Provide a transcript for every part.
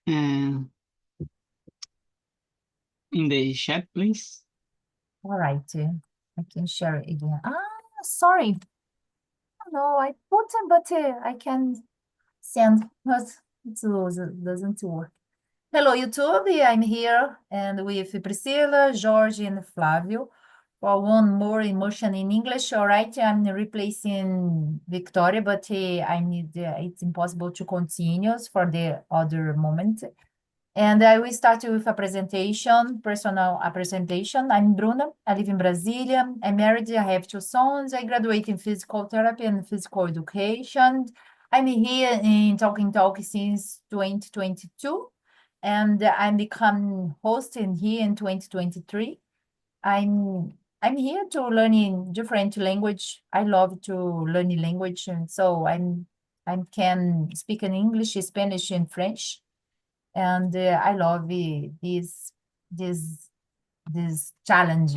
in the chat, please. All right, I can share it again. Sorry. No, I put it, but I can send, but it doesn't work. Hello, YouTube. I'm here and with Priscilla, George, and Flávio for one more immersion in English. All right, I'm replacing Victoria, but I need, it's impossible to continue for the other moment. And I will start with a presentation, a presentation. I'm Bruna. I live in Brasília. I'm married. I have two sons. I graduated in physical therapy and physical education. I'm here in Talking Talk since 2022, and I become host in here in 2023. I'm here to learning different language. I love to learn language, and so I can speak in English, Spanish, and French, and I love this this challenge.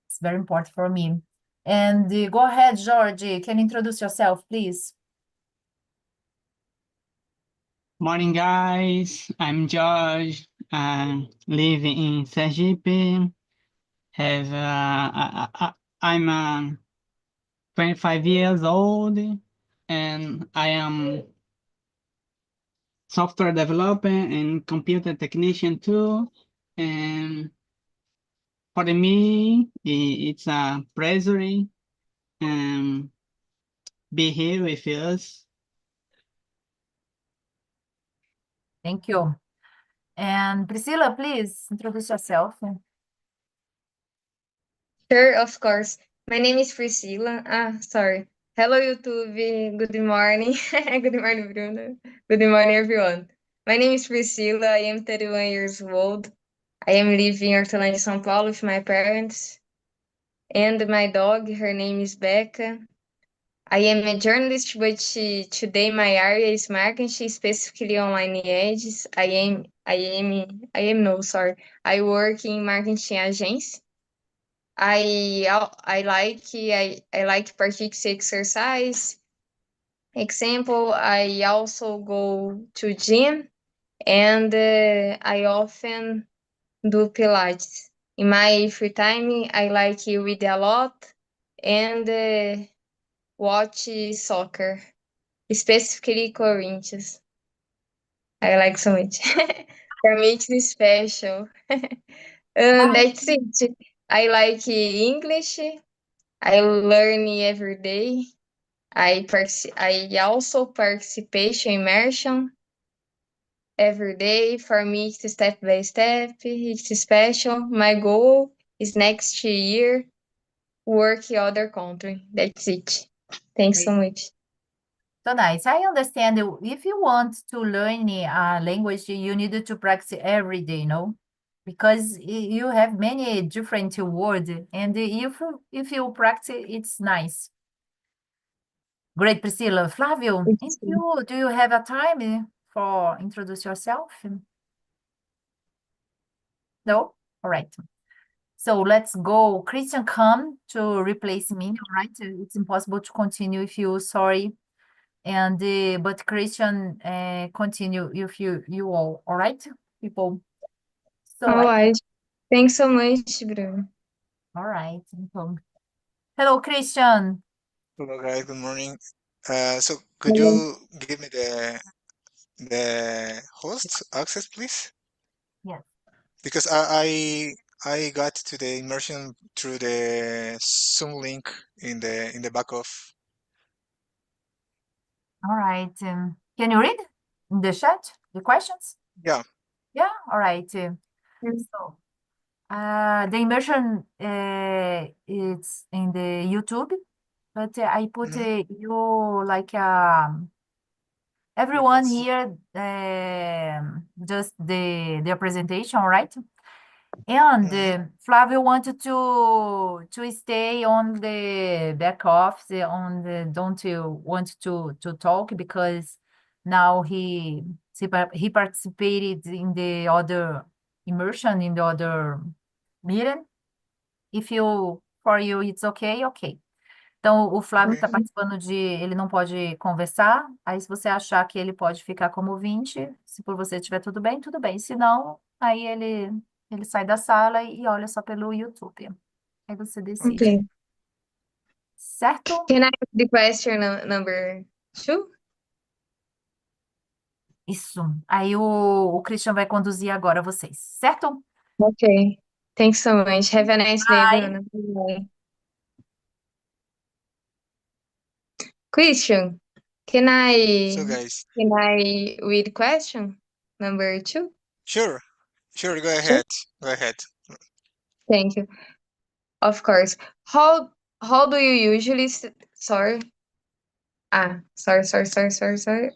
It's very important for me. And go ahead, George. Can you introduce yourself, please? Morning, guys. I'm George. I live in Sergipe. Have I'm 25 years old, and I am software developer and computer technician too. And for me, it's a pleasure be here with us. Thank you. And Priscilla, please introduce yourself. Sure, of course. My name is Priscilla. Sorry. Hello, YouTube. Good morning. Good morning, Bruno. Good morning, everyone. My name is Priscilla. I am 31 years old. I am living in Hortolândia, São Paulo with my parents and my dog. Her name is Becca. I am a journalist, but today my area is marketing, specifically online ads. I work in marketing agency. I like practice exercise. Example, I also go to gym and I often do Pilates. In my free time, I like to read a lot and watch soccer, specifically Corinthians. I like so much. For me, it's special. That's it. I like English. I learn every day. I also participate in immersion every day. For me, it's step by step. It's special. My goal is next year work in other country. That's it. Thanks so much. So nice. I understand if you want to learn a language, you need to practice every day, no? Because you have many different words, and if you practice, it's nice. Great, Priscilla. Flávio, do you have a time for introduce yourself? No? All right. So let's go. Christian, come to replace me, all right? It's impossible to continue if you, sorry. And but Christian, continue if you all right, people. So All right. Thanks so much, Bruno. all right. Hello, Christian. Hello guys, good morning. So could you give me the host access, please? Yes. Because I got to the immersion through the Zoom link in the back of. All right. Can you read in the chat the questions? Yeah. Yeah. All right. So the immersion it's in the YouTube, but I put you like everyone here just the presentation, right? And Flavio wanted to stay on the back office, on the don't you want to talk because now he participated in the other immersion in the other meeting. If you for you it's okay, okay. Então, o Flávio está Uhum. participando de. Ele não pode conversar. Aí, se você achar que ele pode ficar como ouvinte, se por você estiver tudo bem, tudo bem. Se não, aí ele sai da sala e olha só pelo YouTube. Aí você decide. Okay. Certo? Can I have the question number 2? Isso. Aí o Christian vai conduzir agora vocês. Certo? Okay. Thanks so much. Have a nice day, Bye. Bruna. Bye. Christian, can So I guys, read question number 2? sure, sure, go Sure. ahead, go ahead. Thank you. Of course. How do you usually sorry. Sorry.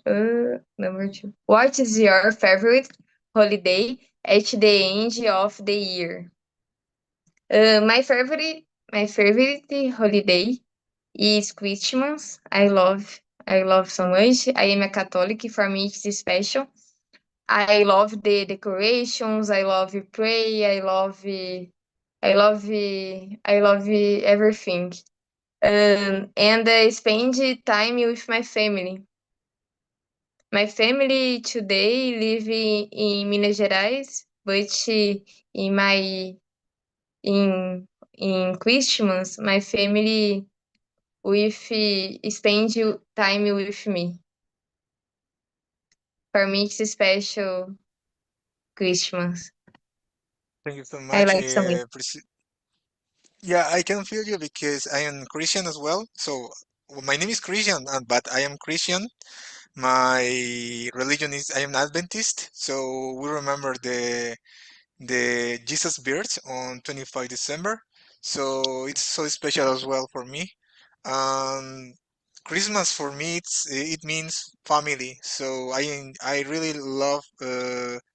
Number 2. What is your favorite holiday at the end of the year? My favorite holiday is Christmas. I love so much. I am a Catholic. For me, it's special. I love the decorations. I love pray. I love everything. And I spend time with my family. My family today live in Minas Gerais, but in my in Christmas, my family spend time with me. For me, it's a special Christmas. Thank you so I much. like so much. Yeah, I can feel you because I am Christian as well. So well, my name is Christian, but I am Christian. My religion is I am Adventist. So we remember the Jesus birth on 25 December. So it's so special as well for me. Um, Christmas for me it means family. So I really love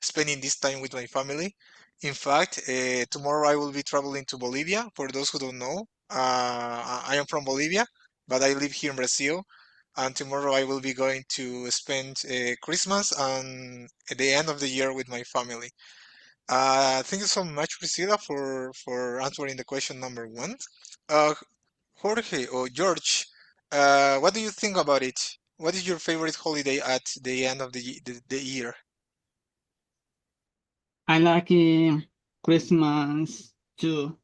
spending this time with my family. In fact, tomorrow I will be traveling to Bolivia. For those who don't know, I am from Bolivia, but I live here in Brazil. And tomorrow I will be going to spend Christmas and at the end of the year with my family. Thank you so much, Priscilla, for answering the question number 1. Uh, Jorge or George, what do you think about it? What is your favorite holiday at the end of the year? I like Christmas too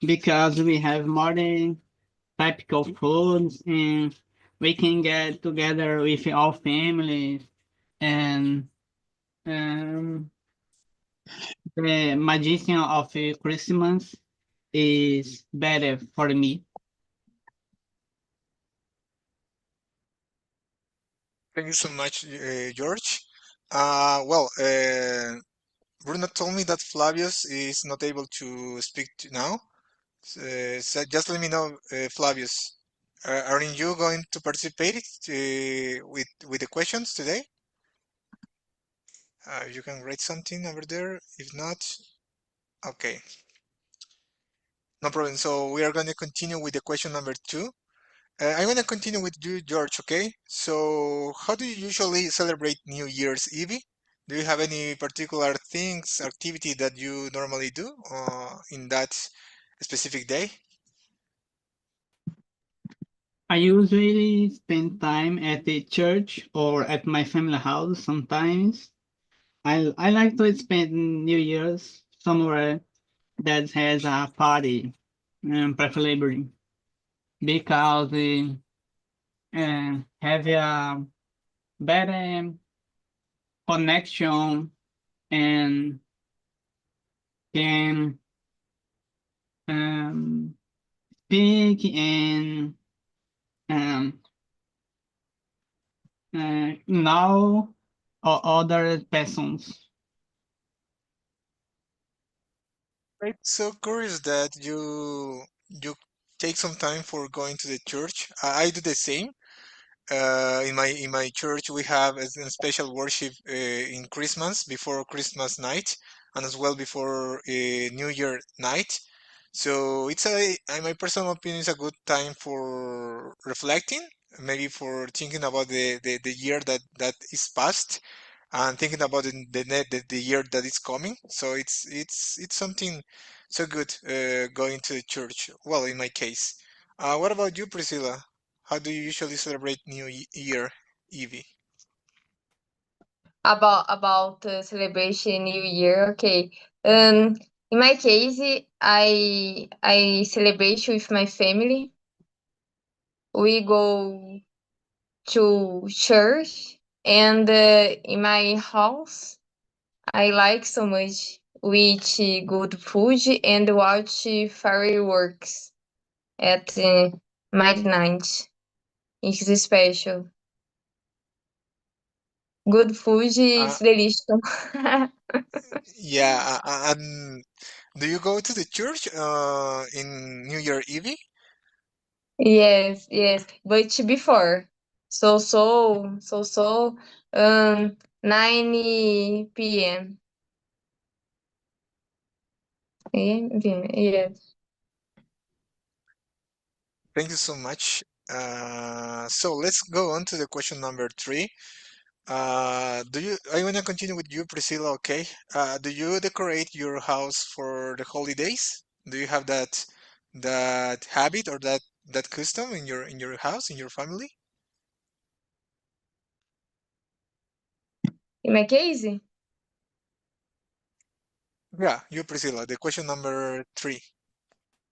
because we have more than typical foods and we can get together with our families and um, the magician of Christmas is better for me. Thank you so much, George. Bruno told me that Flavius is not able to speak now. So just let me know, Flavius, aren't you going to participate with the questions today? You can write something over there. If not, okay, no problem. So we are going to continue with the question number 2. I'm going to continue with you, George, okay? So how do you usually celebrate New Year's Eve? Do you have any particular things, activity that you normally do in that specific day? I usually spend time at the church or at my family house sometimes. I like to spend New Year's somewhere that has a party, preferably because we have a better connection and can um, speak and um, know other persons. I'm so curious that you take some time for going to the church. I do the same. In my church we have a special worship in Christmas before Christmas night and as well before New Year night. So it's in my personal opinion, it's a good time for reflecting, maybe for thinking about the year that is past and thinking about the year that is coming. So it's something so good going to the church. Well, in my case. What about you, Priscilla? How do you usually celebrate New Year, Evie? About celebration New Year. Okay. In my case, I celebrate with my family. We go to church, and in my house, I like so much. We eat good food and watch fireworks at midnight. It's special. Good food Uh, is delicious. yeah, and do you go to the church in New Year Eve? Yes, yes. But before, so, 9 p.m. Yes. Thank you so much. So let's go on to the question number three. I want to continue with you, Priscilla, okay? Do you decorate your house for the holidays? Do you have that habit or that custom in your house, in your family? In my case, Yeah, you, Priscilla, the question number three.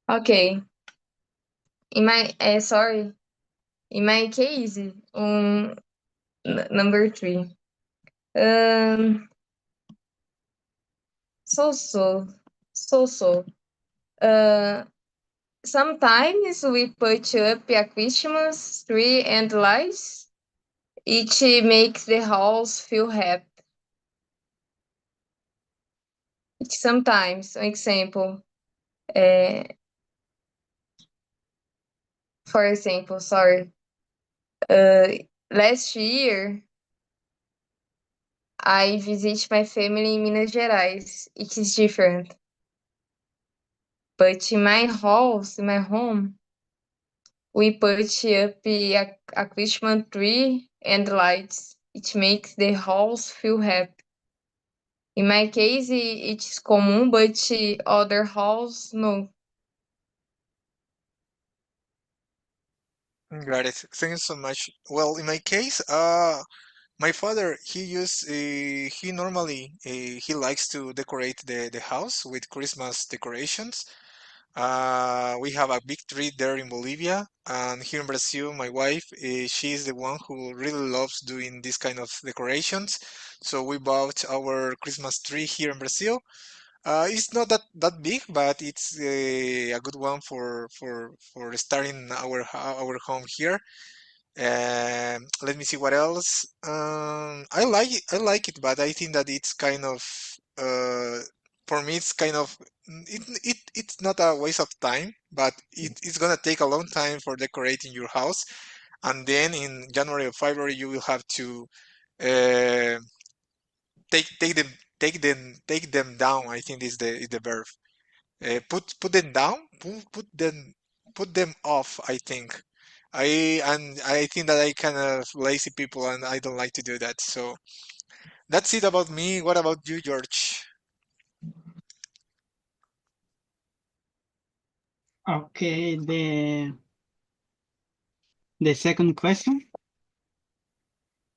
okay. Sorry. In my case, number three. Um, so so, so. Uh, Sometimes we put up a Christmas tree and lights. It makes the house feel happy. Sometimes, example, uh, for example, sorry. Uh, Last year, I visit my family in Minas Gerais. It is different. But in my home, we put up a Christmas tree and lights. It makes the house feel happy. In my case, it is common, but other house, no. Got it. Thank you so much. Well, in my case, my father, he normally he likes to decorate the house with Christmas decorations. We have a big tree there in Bolivia, and here in Brazil, my wife, she is the one who really loves doing this kind of decorations. So we bought our Christmas tree here in Brazil. It's not that big, but it's a good one for starting our home here. Let me see what else. I like it, but I think that it's kind of uh, for me it's kind of it's not a waste of time, but it's gonna take a long time for decorating your house, and then in January or February you will have to uh, take them take them down. I think is the verb. Put them down, put them off, I think. I think that I kind of lazy people and I don't like to do that. So that's it about me. What about you, George? Okay, the second question.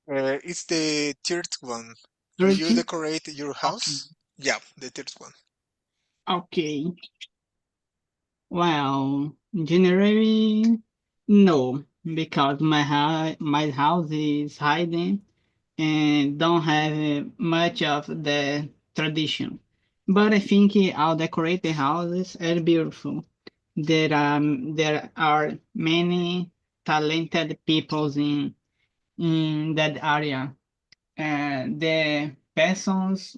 It's the third one. Do you 13. decorate your Okay. house? Yeah, the third one. Okay. Well, generally, no, because my house is hidden and don't have much of the tradition. But I think I'll decorate the houses are beautiful. There are many talented peoples in that area. The persons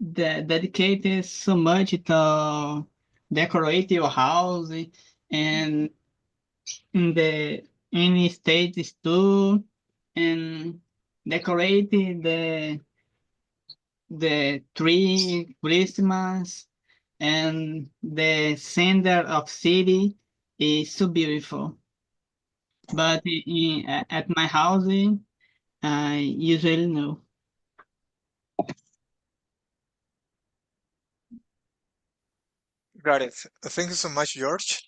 that dedicated so much to decorate your house and in the any states too and decorate the tree Christmas and the center of city is so beautiful. But at my house, I usually no. Got it. Thank you so much, George.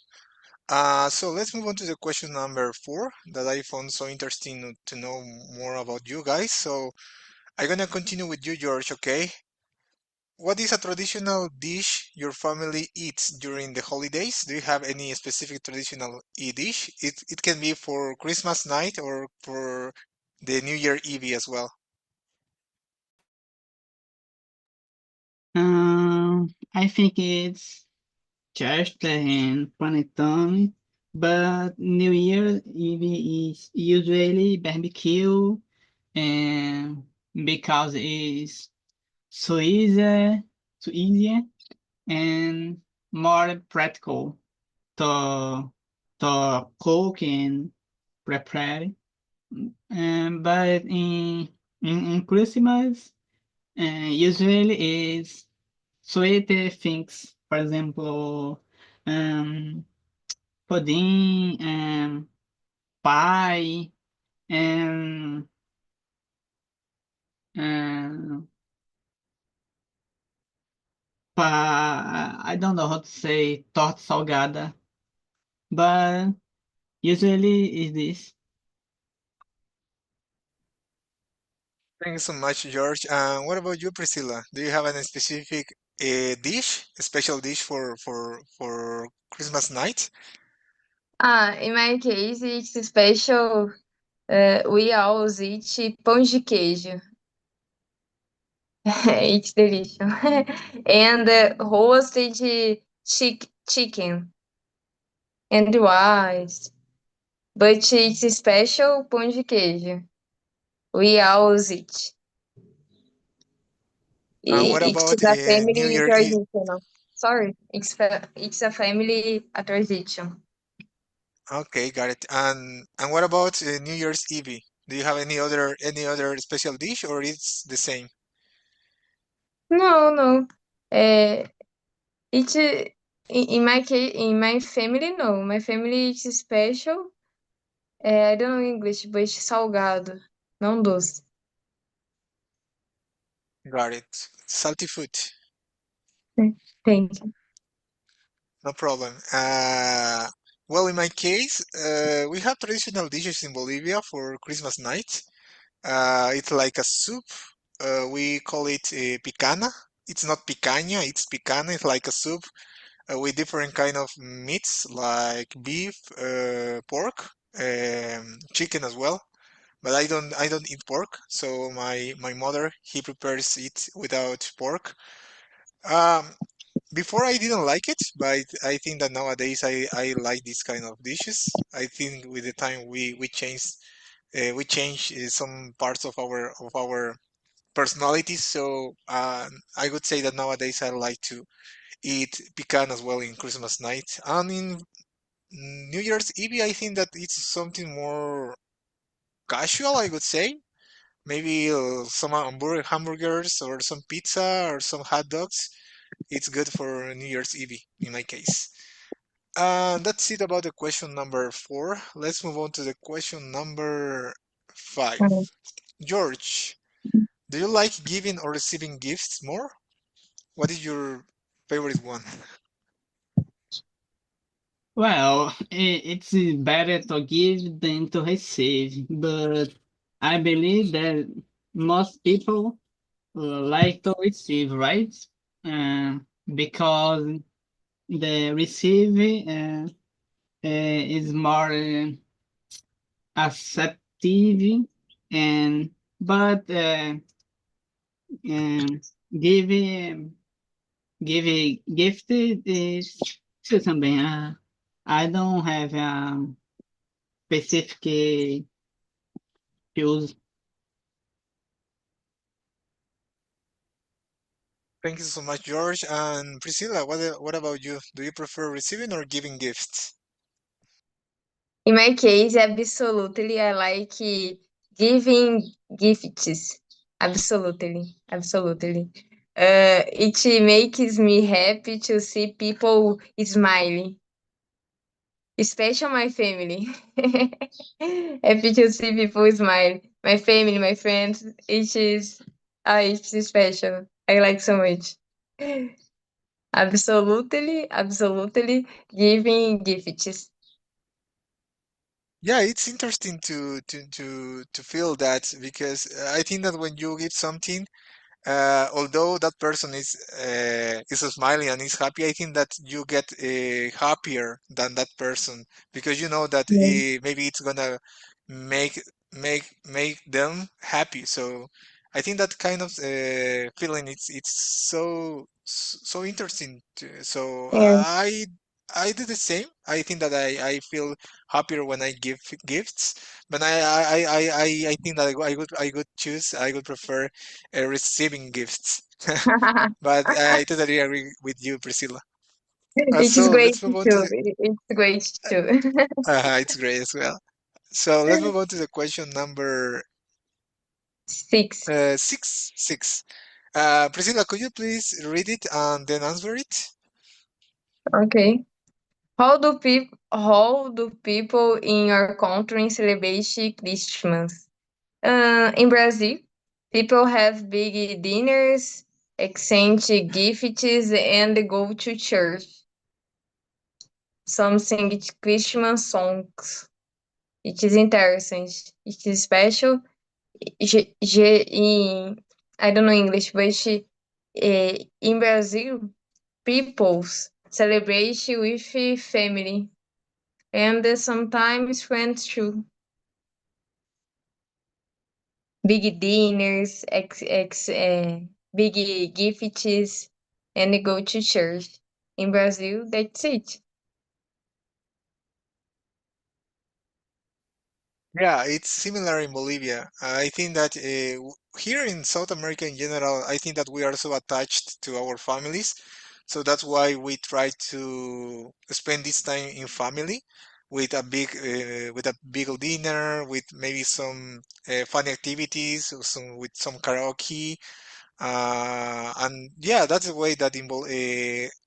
So let's move on to the question number 4 that I found so interesting to know more about you guys. So I'm gonna continue with you, George, okay? What is a traditional dish your family eats during the holidays? Do you have any specific traditional dish? It can be for Christmas night or for the New Year Eve as well. I think it's church and panettone, but New Year Eve is usually barbecue, and because it's so easier and more practical to cook and prepare. But in Christmas, usually is sweet things. For example, um, pudding, pie, and um, I don't know how to say torta salgada, but usually is this. Thank you so much, George. And what about you, Priscilla? Do you have any specific dish, a special dish for Christmas night? In my case, it's special. We always eat pão de queijo. It's delicious. And roasted chicken and rice. But it's special pão de queijo. We always eat. And what It's about a New family Year Eve? tradition. Sorry, it's a family tradition. Okay, got it. And what about New Year's Eve? Do you have any other special dish or it's the same? No, no. Uh, it's in my case, in my family, no. My family is special. I don't know English, but it's salgado, não doce. Got it. Salty food. Thank you. No problem. Well, in my case, we have traditional dishes in Bolivia for Christmas night. It's like a soup. We call it picana. It's not picaña, it's picana. It's like a soup with different kind of meats like beef, pork, chicken as well. But I don't eat pork, so my mother he prepares it without pork. Um, Before I didn't like it, but I think that nowadays I like these kind of dishes. I think with the time we change some parts of our personalities. So I would say that nowadays I like to eat pecan as well in Christmas night. And in New Year's Eve, I think that it's something more casual, I would say. Maybe some hamburgers or some pizza or some hot dogs. It's good for New Year's Eve in my case. That's it about the question number 4. Let's move on to the question number 5. Mm. George, do you like giving or receiving gifts more? What is your favorite one? Well, it's better to give than to receive, but I believe that most people like to receive, right? Uh, because the receive is more acceptive, and but um, give gift is isso também. I don't have specific use. Thank you so much, George. And Priscilla, what about you? Do you prefer receiving or giving gifts? In my case, absolutely, I like giving gifts. Absolutely, absolutely. It makes me happy to see people smiling, especially my family. Happy to see people smile. My family, my friends, it's special. I like so much. Absolutely, absolutely giving gifts. Yeah, it's interesting to feel that because I think that when you give something, although that person is smiling and is happy, I think that you get happier than that person because you know that Yeah. maybe it's gonna make make them happy. So I think that kind of feeling it's so interesting. So Yeah. I do the same. I think that I feel happier when I give gifts, but I think that I would prefer receiving gifts. But I totally agree with you, Priscilla. It is So great let's move on to too. the. It's great too. It's great as well. So let's move on to the question number 6. six. Priscilla, could you please read it and then answer it? Okay. How do people in your country celebrate Christmas? In Brazil, people have big dinners, exchange gifts, and go to church. Some sing Christmas songs. It is interesting. It is special. In, I don't know English, but in Brazil, people celebrate with family and sometimes friends too. Big dinners, big gifts, and go to church. In Brazil, that's it. Yeah, it's similar in Bolivia. I think that here in South America in general, I think that we are so attached to our families. So that's why we try to spend this time in family with a big dinner, with maybe some fun activities, or with some karaoke. And yeah, that's the way that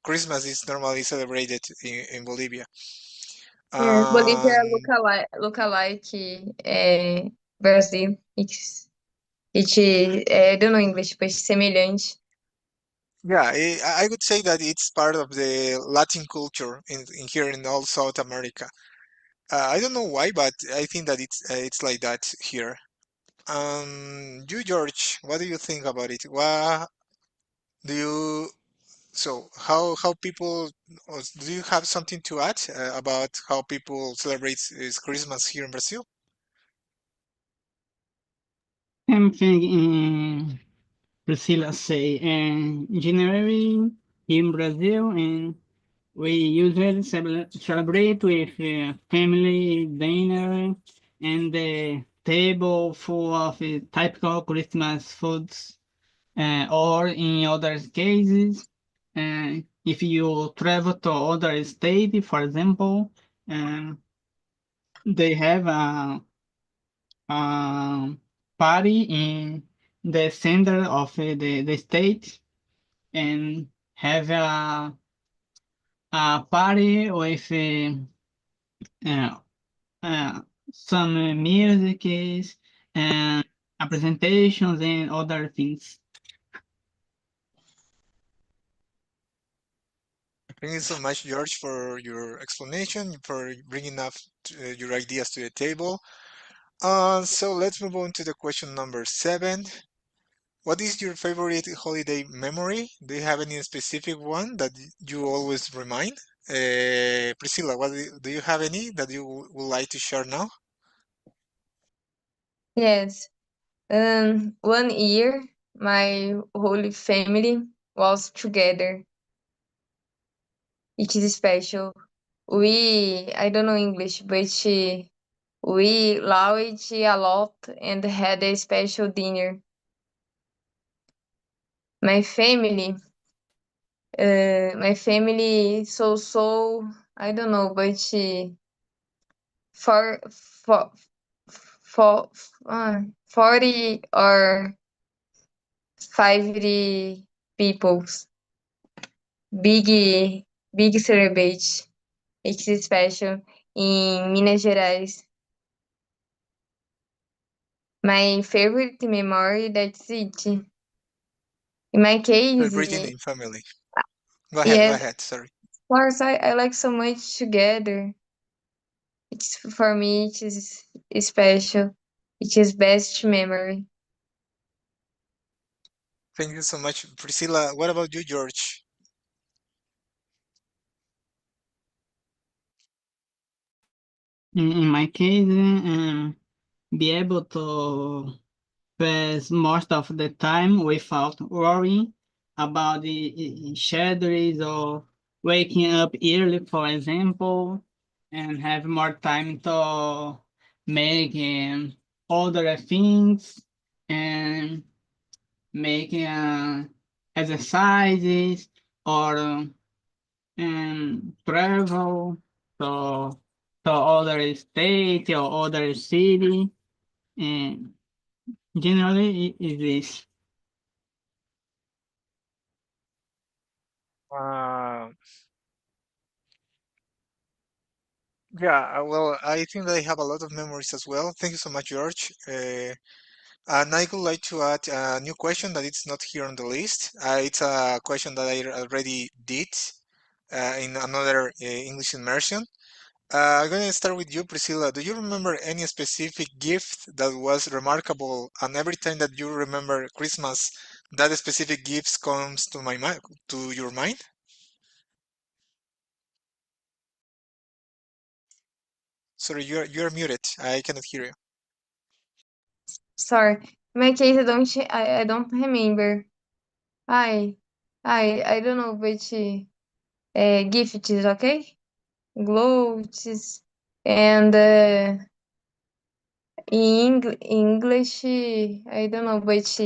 Christmas is normally celebrated in Bolivia. Yes, Bolívia Um, look alike Brasil. I don't know English, but semelhante. Yeah, I would say that it's part of the Latin culture in here in all South America. I don't know why, but I think that it's like that here. You, George, what do you think about it? What do you so how people do you have something to add about how people celebrate Christmas here in Brazil? Same thing in Priscilla say, and generally in Brazil, and we usually celebrate with family dinner and the table full of typical Christmas foods. Or in other cases, if you travel to other state, for example, um, they have a party in the center of the state and have a party with uh, uh, some music and presentations and other things. Thank you so much, George, for your explanation, for bringing up your ideas to the table. So let's move on to the question number 7. What is your favorite holiday memory? Do you have any specific one that you always remind? Priscilla, do you have any that you would like to share now? Yes. One year, my whole family was together. It is special. I don't know English, but we laughed a lot and had a special dinner. My family, so I don't know, but for for for 40 or 50 peoples. Big big celebrate. It is special in Minas Gerais. My favorite memory, that's it. In my case, Celebrating in family. Go yes, ahead, sorry. of course, I like so much together. It's for me. It is special. It is best memory. Thank you so much, Priscilla. What about you, George? In my case, be able to pass most of the time without worrying about the schedules or waking up early, for example, and have more time to make other things and making exercises or travel to other state or other city. And generally, it is. Uh, yeah, well, I think that I have a lot of memories as well. Thank you so much, George. And I would like to add a new question that it's not here on the list. It's a question that I already did in another English immersion. I'm going to start with you, Priscilla. Do you remember any specific gift that was remarkable? And every time that you remember Christmas, that specific gift comes to my mind, to your mind? Sorry, you're muted. I cannot hear you. Sorry. In my case, I don't remember. I I don't know which gift is okay. Gloves and in English, I don't know which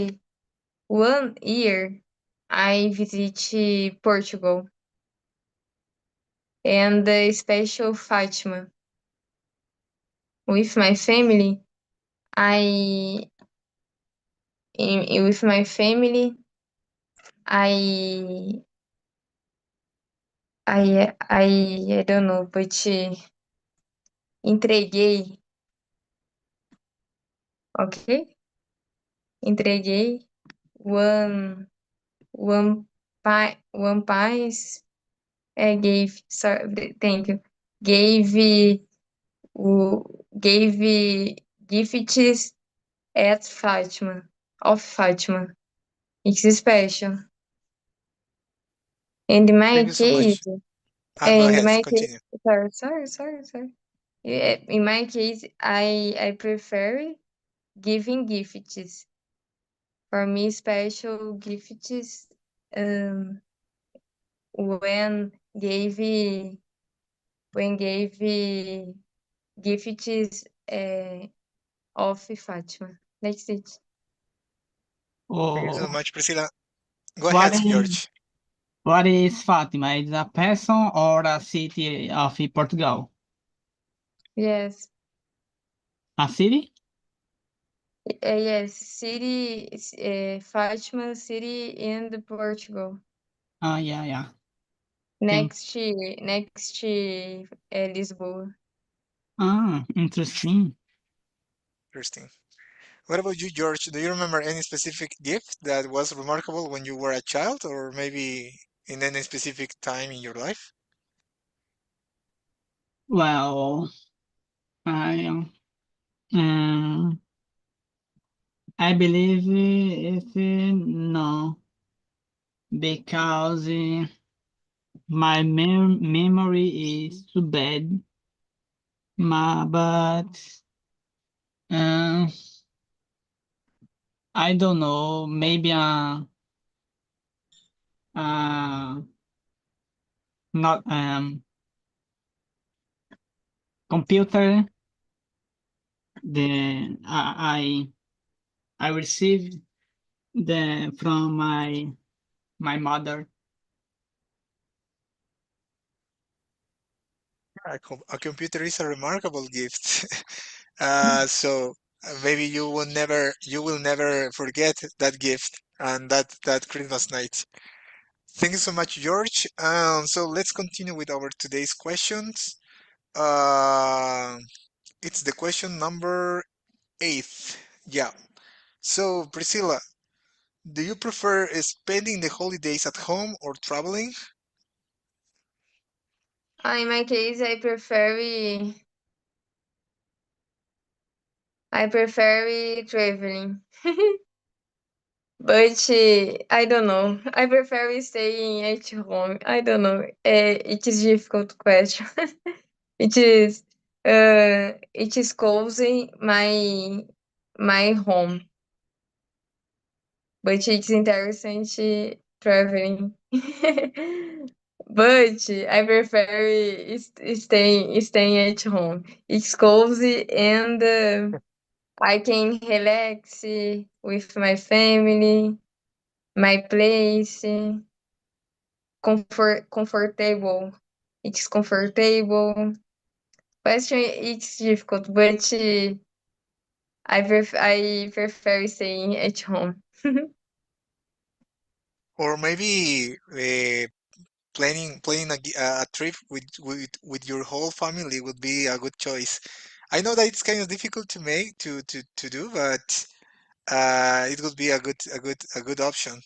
1 year I visit Portugal and the special Fatima with my family. I with my family I I don't know, but entreguei, ok? Entreguei one one pies gave sorry, thank you. Gave gave gifts at Fatima of Fatima. It's special. And in Thank my you so case, much. Go in ahead, my case, continue. sorry. Yeah, in my case, I prefer giving gifts. For me, special gifts um, when gave gave gifts of Fatima. That's it. Thank you so Oh, much, Priscilla. Go what ahead, is George. what is Fátima? Is a person or a city of Portugal? Yes, A city? yes. City, Fatima City in the Portugal. Yeah. Thank. Next to Lisboa. Interesting. Interesting. What about you, George? Do you remember any specific gift that was remarkable when you were a child, or maybe in any specific time in your life? Well, I um, I believe if no, because my memory is too bad. But uh, I don't know. Maybe uh, not computer. The I received the from my mother. A computer is a remarkable gift. So maybe you will never forget that gift and that Christmas night. Thank you so much, George. So let's continue with our today's questions. Uh, it's the question number 8. Yeah. So Priscilla, do you prefer spending the holidays at home or traveling? In my case, I prefer I prefer traveling. But I don't know. I prefer staying at home. I don't know. It is difficult question. It is it is closing my home, but it's interesting traveling. But I prefer staying at home. It's cozy and I can relax with my family, my place, comfortable. It's comfortable. Question it's difficult, but I prefer staying at home. Or maybe planning a trip with your whole family would be a good choice. I know that it's kind of difficult to make to do, but it would be a good option.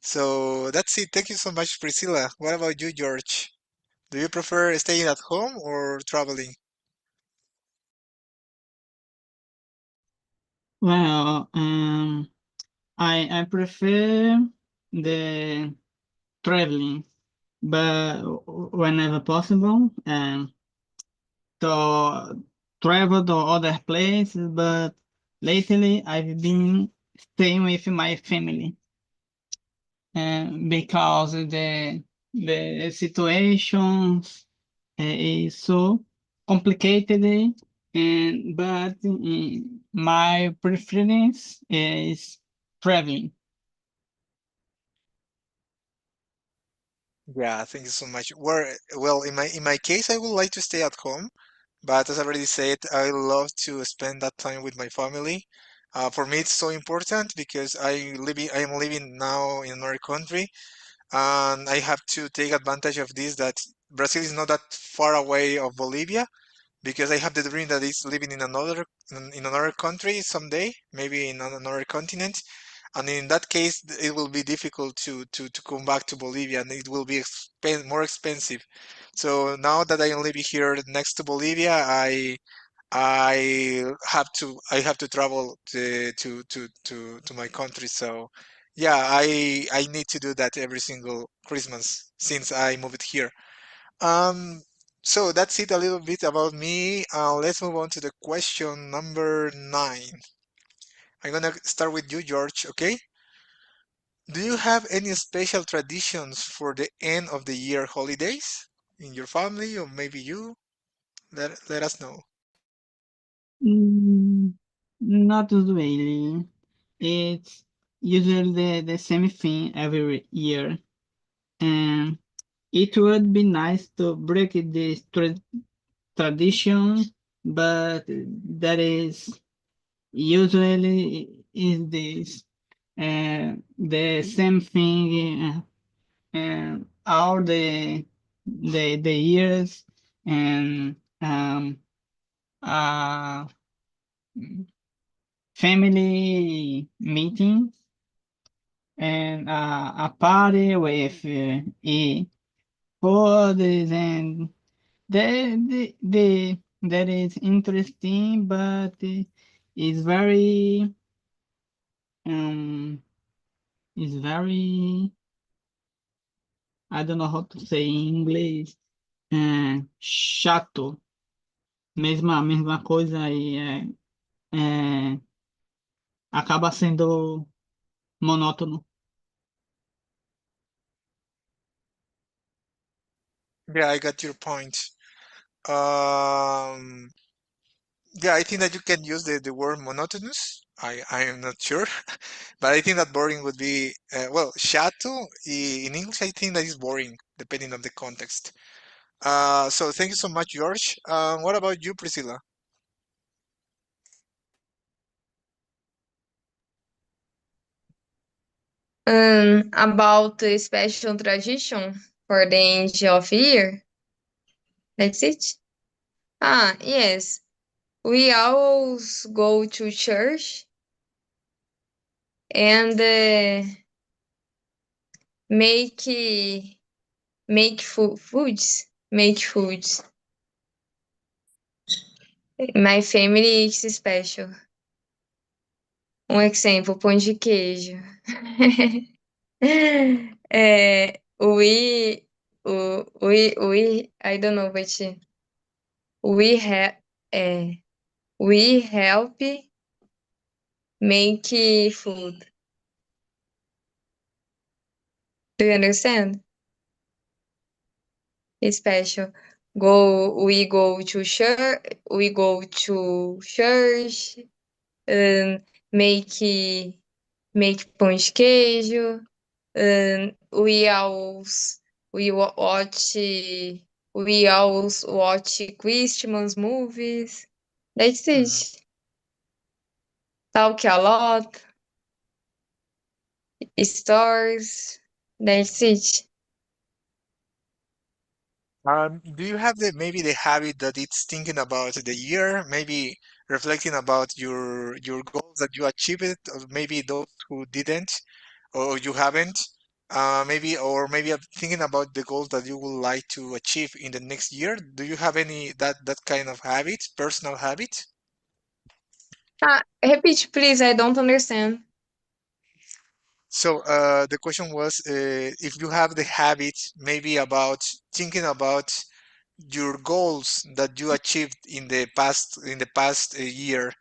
So that's it. Thank you so much, Priscilla. What about you, George? Do you prefer staying at home or traveling? Well, I prefer the traveling, but whenever possible, to travel to other places. But lately, I've been staying with my family, because the situations is so complicated, and but my preference is traveling. Yeah, thank you so much. Well, in my case, I would like to stay at home, but as I already said, I love to spend that time with my family. For me, it's so important because I am living now in another country, and I have to take advantage of this that Brazil is not that far away of Bolivia because I have the dream that is living in another country someday, maybe in another continent. And in that case, it will be difficult to come back to Bolivia, and it will be more expensive. So now that I am living here next to Bolivia, I have to travel to my country. So yeah, I need to do that every single Christmas since I moved here. Um, so that's it a little bit about me. Let's move on to the question number 9. I'm gonna start with you, George, okay? Do you have any special traditions for the end of the year holidays in your family or maybe you? Let us know. Mm, Not really. It's usually the same thing every year, and it would be nice to break this tradition, but that is usually is this the same thing, all the years, and uh, family meetings, and a party with food, and that is interesting, but it's very um it's very, I don't know how to say em inglês, chato, mesma coisa, e é, acaba sendo monótono. Yeah, I got your point. Um, yeah, I think that you can use the word monotonous. I am not sure, but I think that boring would be, well, chato in English, I think that is boring, depending on the context. So thank you so much, George. What about you, Priscilla? About the special tradition for the end of year. That's it. Yes. We always go to church and make make foods. My family is special. Um exemplo, pão de queijo. I don't know, but we have, we help make food. Do you understand? Special. We go to church. We go to church. Make pão de queijo. We always watch. We always watch Christmas movies. That's Mhm. it. Talk a lot. Stories. That's it. Do you have maybe the habit that it's thinking about the year, maybe reflecting about your goals that you achieved, or maybe those who didn't, or you haven't, maybe or maybe thinking about the goals that you would like to achieve in the next year? Do you have any that kind of habit, personal habit? Repeat, please. I don't understand. So the question was if you have the habit maybe about thinking about your goals that you achieved in the past year,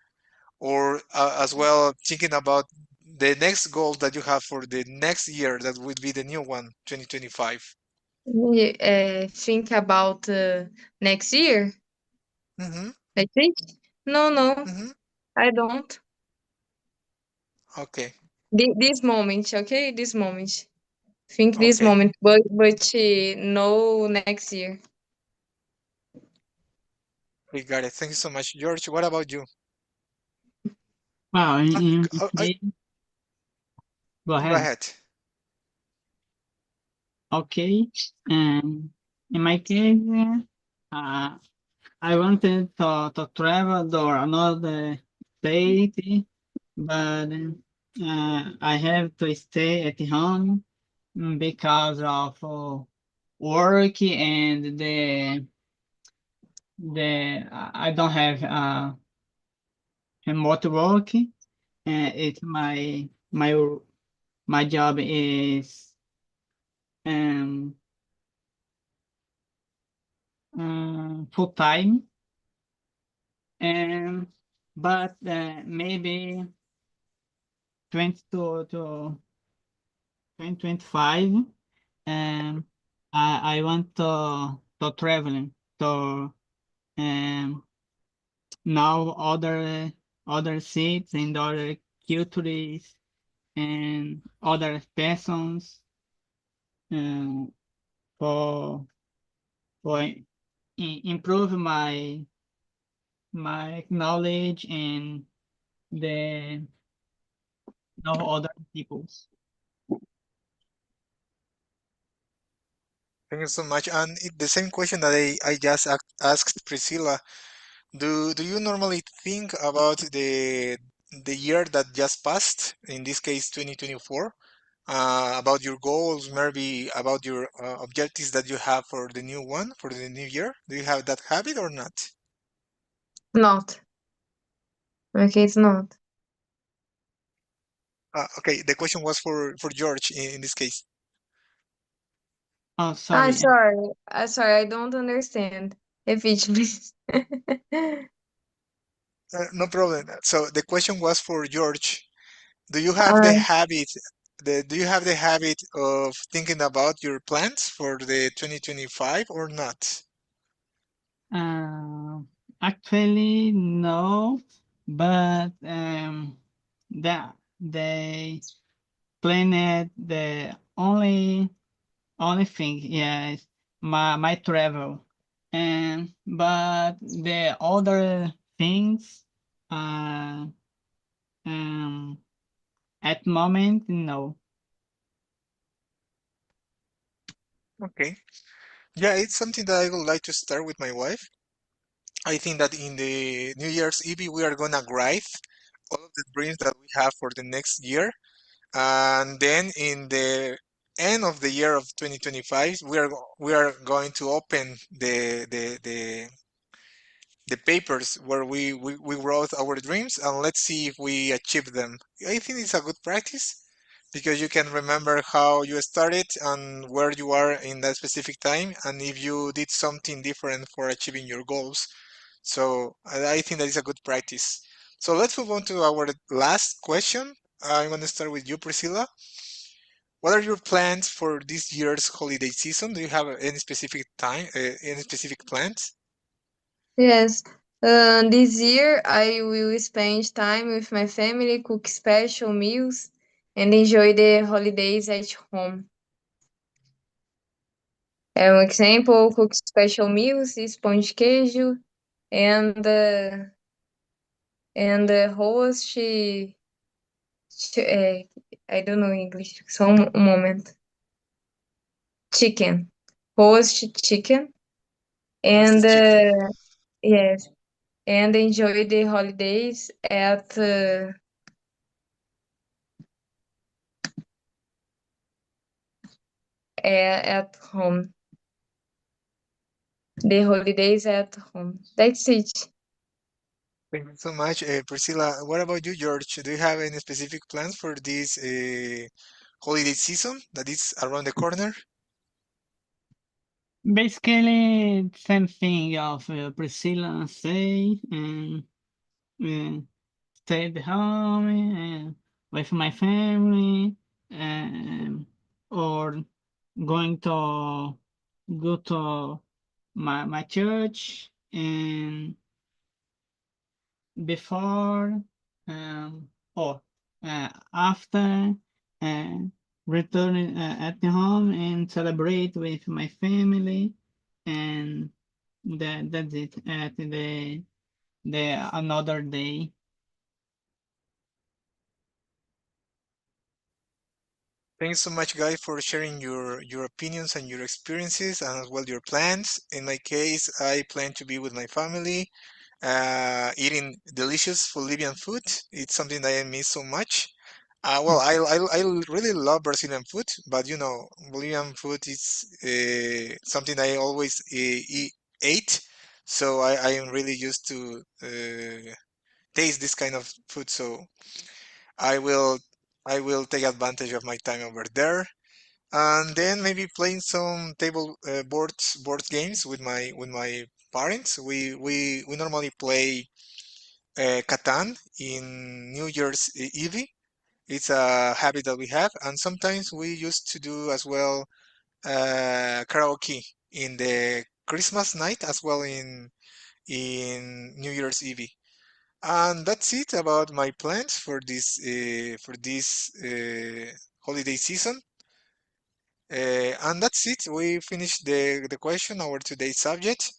or as well thinking about the next goal that you have for the next year that would be the new one, 2025. Think about next year. Mm-hmm, I think. No, no, mm-hmm. I don't. Okay, This moment, okay? This moment. Think this okay, moment, but no next year. we got it. Thank you so much, George. What about you? Well, in Uh, uh, case, go Go ahead. ahead. Okay. In my case, uh, I wanted to travel to another state, but I have to stay at home because of work and I don't have remote work. It's my job is um, full time, and but maybe 20 to 2025, and I want to traveling to um, know other cities and other cultures and other persons um, for improve my knowledge and the know other peoples. Thank you so much. And the same question that I just asked Priscilla. Do you normally think about the year that just passed, in this case 2024, about your goals, maybe about your objectives that you have for the new one, for the new year? Do you have that habit or not? Not. Okay, it's not. Okay, the question was for George in this case. Oh, sorry. Sorry. Sorry, I don't understand. Repeat, please. No problem. So the question was for George. Do you have the Uh, habit, do you have the habit of thinking about your plans for the 2025 or not? Uh, Actually, no, but they planned the only thing, yes, my travel, and but the other things, uh, um, at moment, no. Okay. Yeah, it's something that I would like to start with my wife. I think that in the New Year's Eve, we are gonna write all of the dreams that we have for the next year. And then in the end of the year of 2025, we are going to open the papers where we wrote our dreams, and let's see if we achieve them. I think it's a good practice because you can remember how you started and where you are in that specific time, and if you did something different for achieving your goals. So I think that is a good practice. So let's move on to our last question. I'm going to start with you, Priscilla. What are your plans for this year's holiday season? Do you have any specific any specific plans? Yes. This year I will spend time with my family, cook special meals, and enjoy the holidays at home. Um example, cook special meals, pão de queijo, and roast. I don't know English. Só um momento. Chicken, roast chicken, and Roasted chicken. yes, and enjoy the holidays at home. The holidays at home. That's it. Thank you so much, Priscilla. What about you, George? Do you have any specific plans for this holiday season that is around the corner? Basically, same thing of Priscilla say, and uh, stay at home with my family, um, or going to go to my church, and before or after uh, returning at the home and celebrate with my family, and that's it at the another day. Thanks so much, guys, for sharing your opinions and your experiences and as well your plans. In my case, I plan to be with my family, eating delicious Bolivian food. It's something that I miss so much. Well, I really love Brazilian food, but you know, Bolivian food is something I always ate. So I am really used to taste this kind of food. So I will I will take advantage of my time over there, and then maybe playing some table board games with my parents. We normally play Catan in New Year's Eve. It's a habit that we have, and sometimes we used to do as well karaoke in the Christmas night as well in New Year's Eve. And that's it about my plans for this holiday season. And that's it. We finished the question, our today's subject.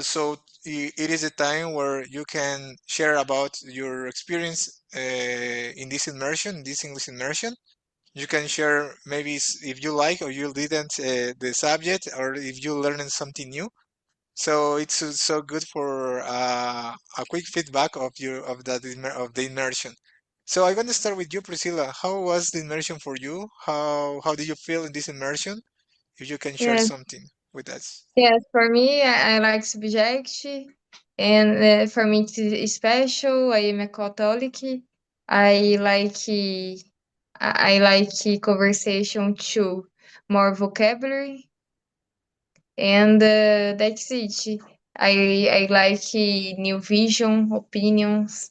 So it is a time where you can share about your experience in this immersion, this English immersion. You can share maybe if you like or you didn't the subject, or if you learned something new. So it's so good for a quick feedback of of the immersion. So I'm going to start with you, Priscilla. How was the immersion for you? How did you feel in this immersion? If you can share Yes, something with us. yes. For me, I like subject, and for me it's special. I am a Catholic. I like I like conversation too, more vocabulary, and that's it. I like new vision, opinions.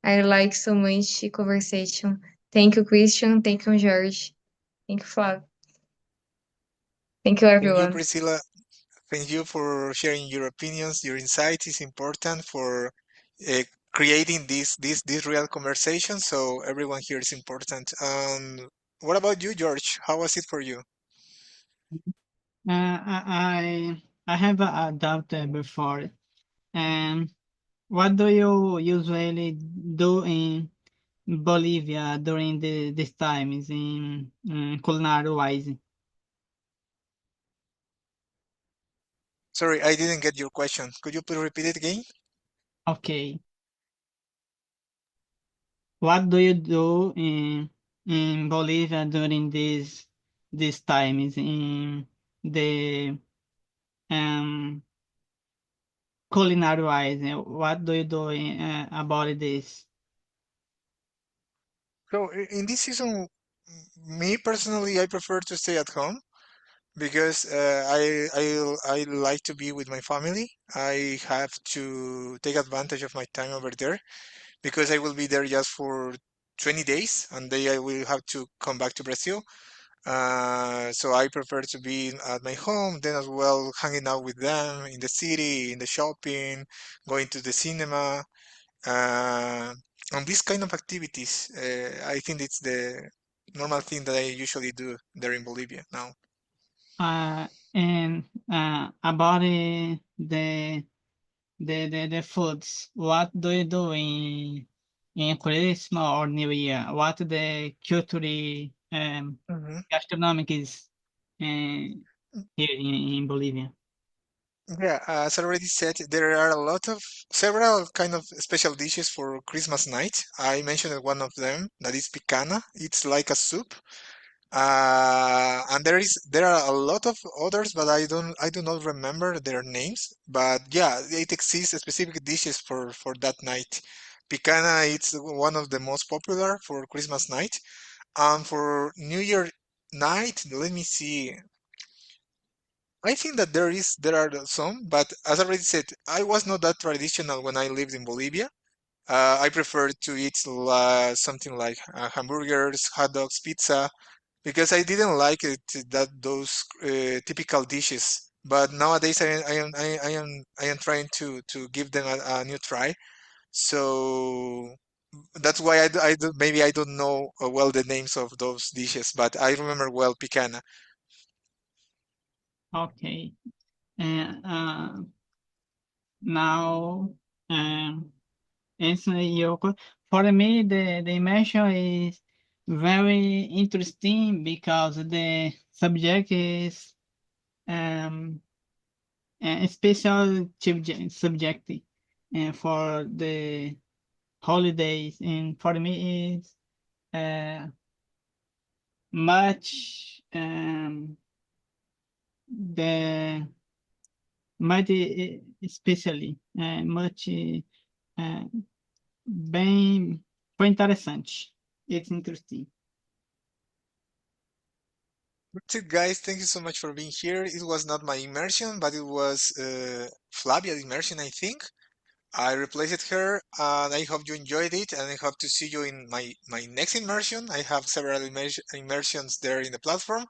I like so much conversation. Thank you, Christian. Thank you, George. Thank you, Flavio. Thank you, Thank you, everyone. Priscilla. Thank you for sharing your opinions. Your insight is important for uh, creating this real conversation. So everyone here is important. What about you, George? How was it for you? I have a doubt before. Um, what do you usually do in Bolivia during this time? Is in culinary wise? Sorry, I didn't get your question. Could you please repeat it again? Okay. What do you do in Bolivia during this time? Is in the um culinary wise, what do you do about this? So in this season, me personally, I prefer to stay at home because I like to be with my family. I have to take advantage of my time over there because I will be there just for 20 days and then I will have to come back to Brazil. So I prefer to be at my home, then as well hanging out with them in the city, in the shopping, going to the cinema, uh, and these kind of activities. I think it's the normal thing that I usually do there in Bolivia now. And about the foods, what do you do in Christmas or New Year? What the culture Mhm. gastronomic is here in Bolivia? Yeah, as I already said, there are a lot of several kind of special dishes for Christmas night. I mentioned one of them that is picana. It's like a soup. And there are a lot of others, but I do not remember their names. But yeah, it exists specific dishes for that night. Picana, it's one of the most popular for Christmas night. And for New Year night, let me see. I think that there are some, but as I already said, I was not that traditional when I lived in Bolivia. I prefer to eat something like hamburgers, hot dogs, pizza, because I didn't like it that those typical dishes. But nowadays I am trying to give them a new try. So that's why maybe I don't know well the names of those dishes, but I remember well picana. Okay. And now, answering your for me, the immersion is very interesting because the subject is um, a special subject for the holidays, and for me is uh, much the much especially much uh, bem foi interessante. It's interesting. That's it, guys. Thank you so much for being here. It was not my immersion, but it was Flavia's immersion, I think. I replaced her, and I hope you enjoyed it, and I hope to see you in my next immersion. I have several immersions there in the platform.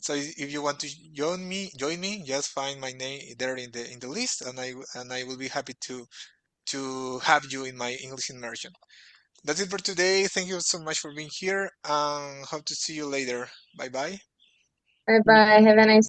So if you want to join me, just find my name there in the list, and I will be happy to have you in my English immersion. That's it for today. Thank you so much for being here, and hope to see you later. Bye bye. Bye bye. Have a nice